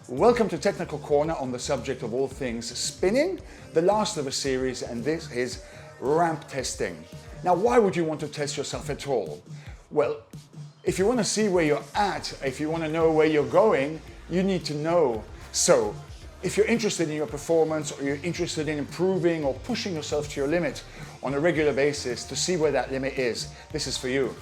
Welcome to Technical Corner on the subject of all things spinning, the last of a series, and this is ramp testing. Now, why would you want to test yourself at all? Well, if you want to see where you're at, if you want to know where you're going, you need to know. So, if you're interested in your performance, or you're interested in improving or pushing yourself to your limit on a regular basis to see where that limit is, this is for you.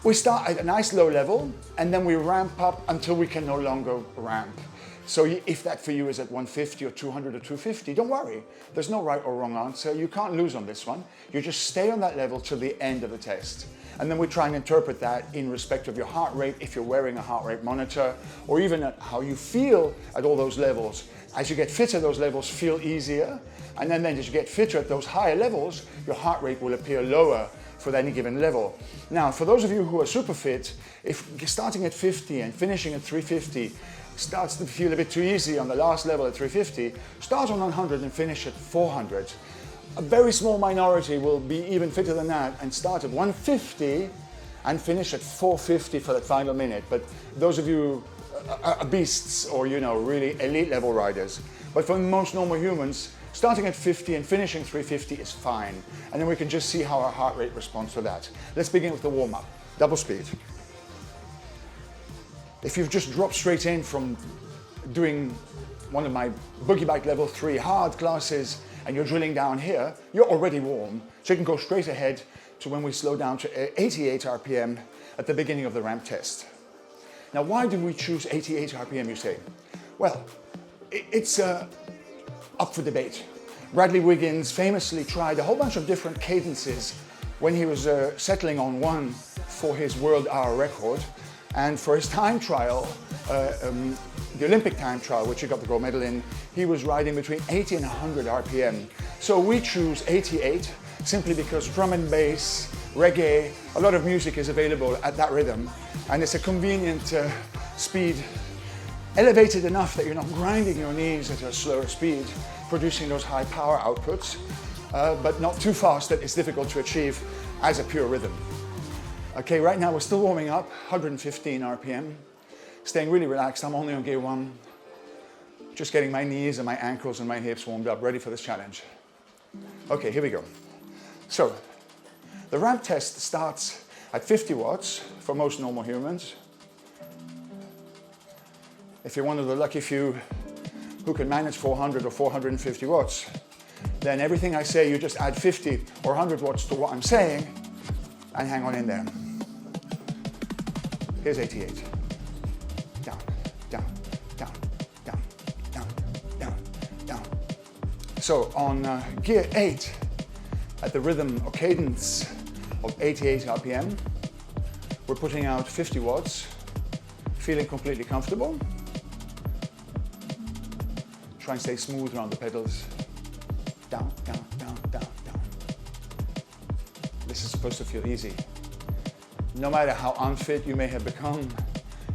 We start at a nice low level and then we ramp up until we can no longer ramp. So if that for you is at 150 or 200 or 250, don't worry. There's no right or wrong answer. You can't lose on this one. You just stay on that level till the end of the test. And then we try and interpret that in respect of your heart rate, if you're wearing a heart rate monitor, or even at how you feel at all those levels. As you get fitter, those levels feel easier. And then as you get fitter at those higher levels, your heart rate will appear lower for any given level. Now, for those of you who are super fit, if starting at 50 and finishing at 350 starts to feel a bit too easy on the last level at 350, start on 100 and finish at 400. A very small minority will be even fitter than that and start at 150 and finish at 450 for that final minute. But those of you are beasts or, really elite level riders. But for most normal humans, starting at 50 and finishing 350 is fine. And then we can just see how our heart rate responds to that. Let's begin with the warm-up. Double speed. If you've just dropped straight in from doing one of my boogie bike level 3 hard classes and you're drilling down here, you're already warm. So you can go straight ahead to when we slow down to 88 RPM at the beginning of the ramp test. Now, why did we choose 88 RPM, you say? Well, it's up for debate. Bradley Wiggins famously tried a whole bunch of different cadences when he was settling on one for his world hour record. And for his time trial, the Olympic time trial, which he got the gold medal in, he was riding between 80 and 100 RPM. So we choose 88 simply because drum and bass, reggae, a lot of music is available at that rhythm. And it's a convenient speed, elevated enough that you're not grinding your knees at a slower speed, producing those high power outputs, but not too fast that it's difficult to achieve as a pure rhythm. Okay, right now we're still warming up, 115 RPM, staying really relaxed. I'm only on gear 1, just getting my knees and my ankles and my hips warmed up, ready for this challenge. Okay, here we go. So, the ramp test starts at 50 watts for most normal humans. If you're one of the lucky few who can manage 400 or 450 watts, then everything I say, you just add 50 or 100 watts to what I'm saying and hang on in there. Here's 88. Down, down, down, down, down, down, down. So on gear 8, at the rhythm or cadence of 88 RPM, we're putting out 50 watts, feeling completely comfortable. Try and stay smooth around the pedals. Down, down, down, down, down. This is supposed to feel easy. No matter how unfit you may have become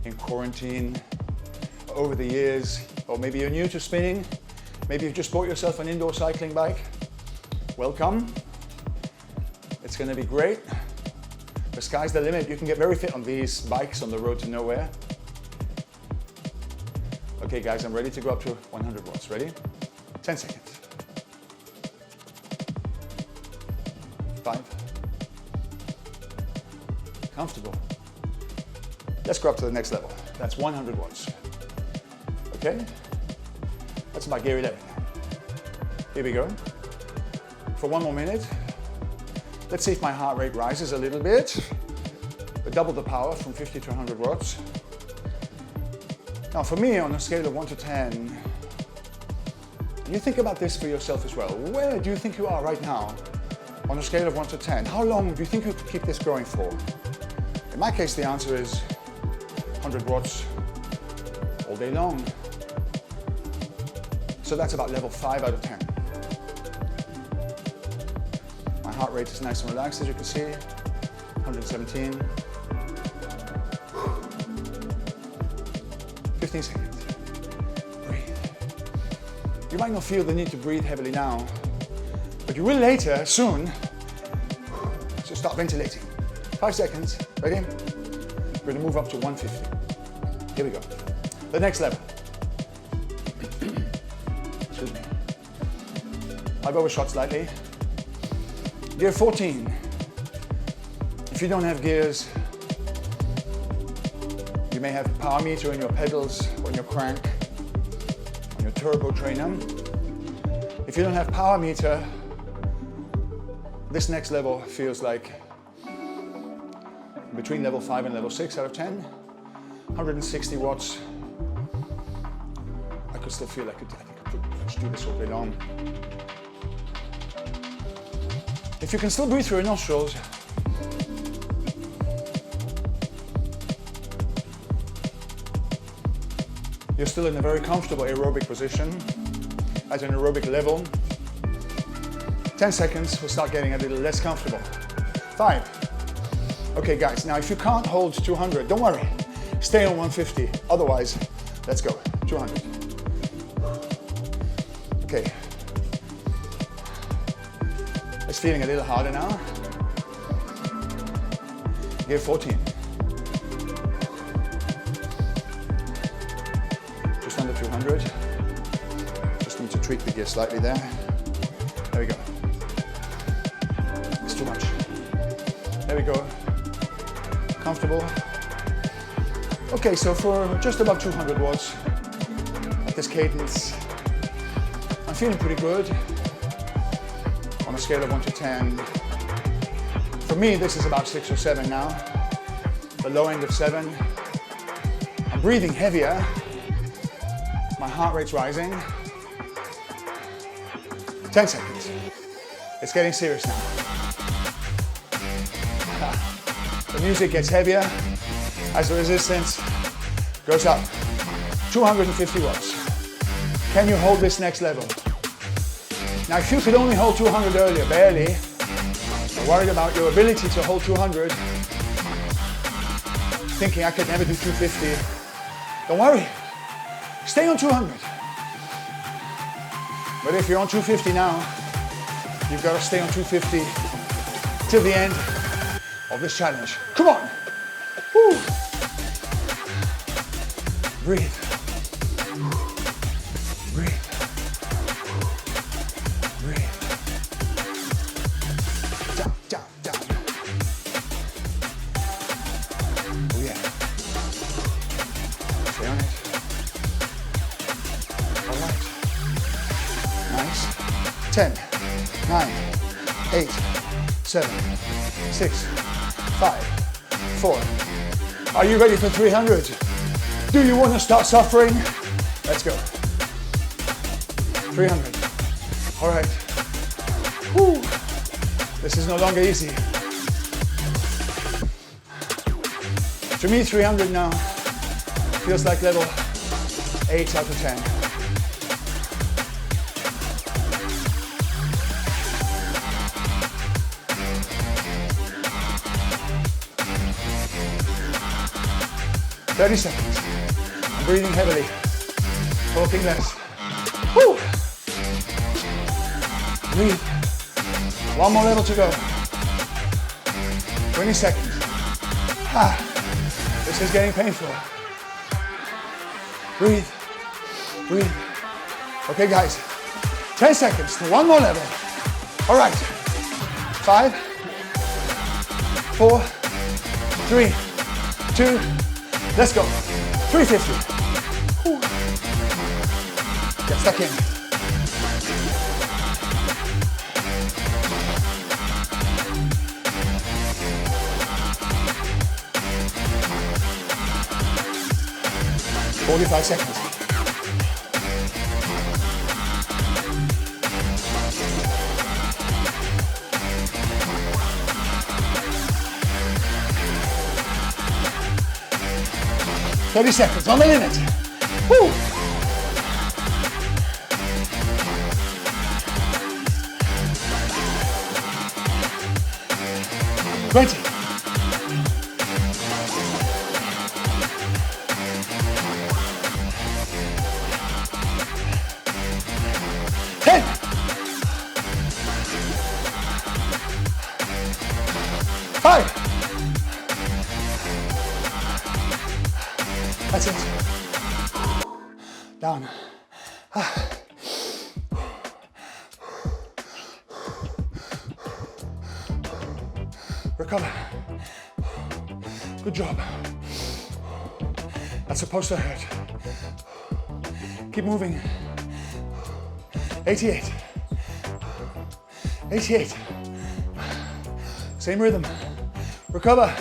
in quarantine over the years, or maybe you're new to spinning, maybe you've just bought yourself an indoor cycling bike, welcome. It's going to be great. The sky's the limit. You can get very fit on these bikes on the road to nowhere. Okay guys, I'm ready to go up to 100 watts. Ready? 10 seconds. 5. Comfortable. Let's go up to the next level. That's 100 watts. Okay? That's about gear 11. Here we go. For one more minute. Let's see if my heart rate rises a little bit. Double the power from 50 to 100 watts. Now for me, on a scale of 1 to 10, you think about this for yourself as well. Where do you think you are right now on a scale of 1 to 10? How long do you think you could keep this going for? In my case, the answer is 100 watts all day long. So that's about level 5 out of 10. My heart rate is nice and relaxed, as you can see. 117. 15 seconds. Breathe. You might not feel the need to breathe heavily now, but you will later, soon. So start ventilating. 5 seconds. Ready? We're going to move up to 150. Here we go. The next level. I've overshot slightly. Gear 14. If you don't have gears, you may have power meter in your pedals, or in your crank, on your turbo trainer. If you don't have power meter, this next level feels like between level 5 and level 6 out of 10. 160 watts. I could still feel like I could do this all day long. If you can still breathe through your nostrils, you're still in a very comfortable aerobic position, at an aerobic level. 10 seconds, we'll start getting a little less comfortable. 5. Okay guys, now if you can't hold 200, don't worry. Stay on 150, otherwise, let's go, 200. Okay. It's feeling a little harder now. Gear 14. Just under 200. Just need to tweak the gear slightly there. There we go. It's too much. There we go. Comfortable. Okay, so for just above 200 watts at this cadence, I'm feeling pretty good on a scale of 1 to 10. For me, this is about 6 or 7 now. The low end of 7. I'm breathing heavier. My heart rate's rising. 10 seconds. It's getting serious now. The music gets heavier as the resistance goes up. 250 watts. Can you hold this next level? Now, if you could only hold 200 earlier, barely, you're worried about your ability to hold 200, thinking I could never do 250, don't worry. Stay on 200. But if you're on 250 now, you've got to stay on 250 till the end of this challenge. Come on. Woo. Breathe. Breathe. Breathe. Down, down, down. Oh yeah. Stay on it. All right. Nice. 10, 9, 8, 7, 6, 5, 4. Are you ready for 300? Do you want to start suffering? Let's go. 300. All right. Woo. This is no longer easy. To me, 300 now feels like level 8 out of 10. "30 seconds. I'm breathing heavily, talking less. Woo. Breathe. One more level to go. 20 seconds. Ah, this is getting painful. Breathe. Breathe. Okay, guys. 10 seconds to one more level. All right. 5, 4, 3, 2. Let's go. 350. Whew. Get stuck in. "45 seconds. "30 seconds on the limit. Woo. "20. 10. 5. That's it. Down. recover. Good job. That's supposed to hurt. Keep moving. 88. 88. Same rhythm. Recover.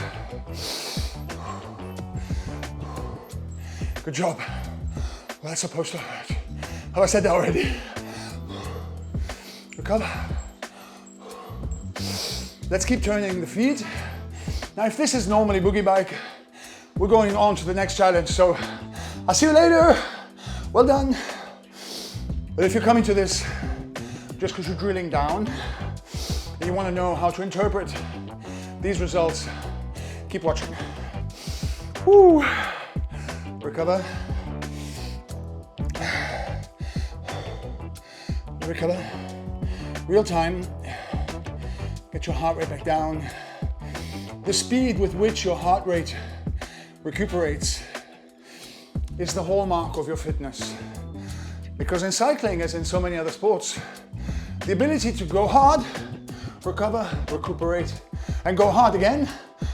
Good job. Well, that's supposed to hurt. Have I said that already? Recover. Let's keep turning the feet. Now, if this is normally boogie bike, we're going on to the next challenge. So I'll see you later. Well done. But if you're coming to this just because you're drilling down and you want to know how to interpret these results, keep watching. Woo. Recover. Recover. Real time. Get your heart rate back down. The speed with which your heart rate recuperates is the hallmark of your fitness. Because in cycling, as in so many other sports, the ability to go hard, recover, recuperate, and go hard again,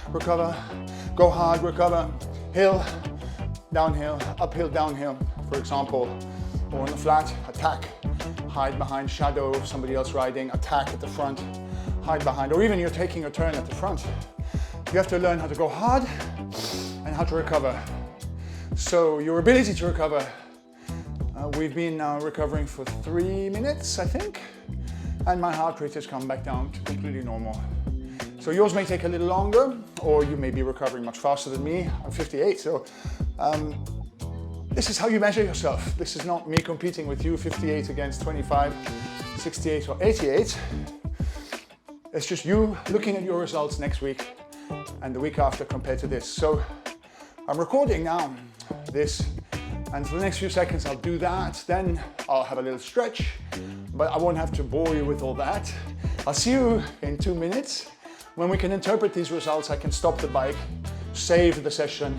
recover, go hard, recover, hill, downhill, uphill, downhill, for example, or on the flat, attack, hide behind shadow of somebody else riding, attack at the front, hide behind, or even you're taking a turn at the front. You have to learn how to go hard and how to recover. So your ability to recover, we've been now recovering for 3 minutes, I think, and my heart rate has come back down to completely normal. So yours may take a little longer, or you may be recovering much faster than me. I'm 58, so this is how you measure yourself. This is not me competing with you, 58 against 25, 68 or 88. It's just you looking at your results next week and the week after compared to this. So I'm recording now this, and for the next few seconds I'll do that. Then I'll have a little stretch, but I won't have to bore you with all that. I'll see you in 2 minutes. When we can interpret these results, I can stop the bike, save the session,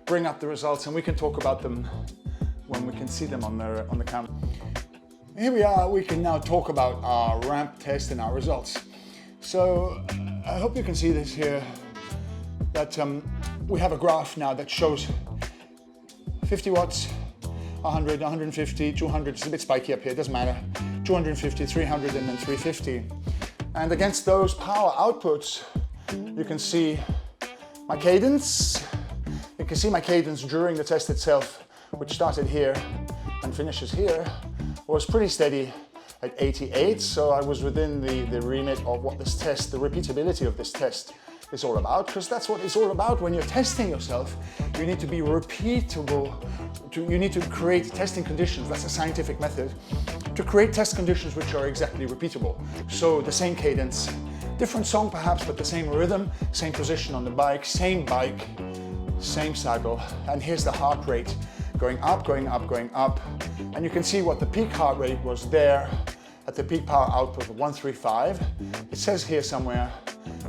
bring up the results, and we can talk about them when we can see them on the camera. Here we are, we can now talk about our ramp test and our results. So I hope you can see this here, that we have a graph now that shows 50 watts, 100, 150, 200, it's a bit spiky up here, it doesn't matter, 250, 300, and then 350. And against those power outputs, you can see my cadence. You can see my cadence during the test itself, which started here and finishes here, was pretty steady at 88. So I was within the remit of what this test, the repeatability of this test is all about, because that's what it's all about. When you're testing yourself, you need to be repeatable. You need to create testing conditions. That's a scientific method to create test conditions which are exactly repeatable. So the same cadence, different song perhaps, but the same rhythm, same position on the bike, same saddle. And here's the heart rate going up, going up, going up. And you can see what the peak heart rate was there at the peak power output of 135. It says here somewhere,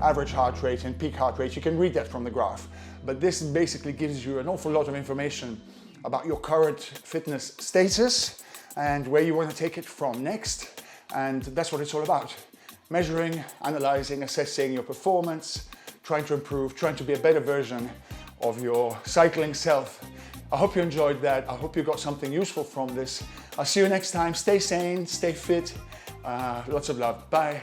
average heart rate and peak heart rate. You can read that from the graph. But this basically gives you an awful lot of information about your current fitness status and where you want to take it from next. And that's what it's all about. Measuring, analyzing, assessing your performance, trying to improve, trying to be a better version of your cycling self. I hope you enjoyed that. I hope you got something useful from this. I'll see you next time. Stay sane, stay fit. Lots of love. Bye.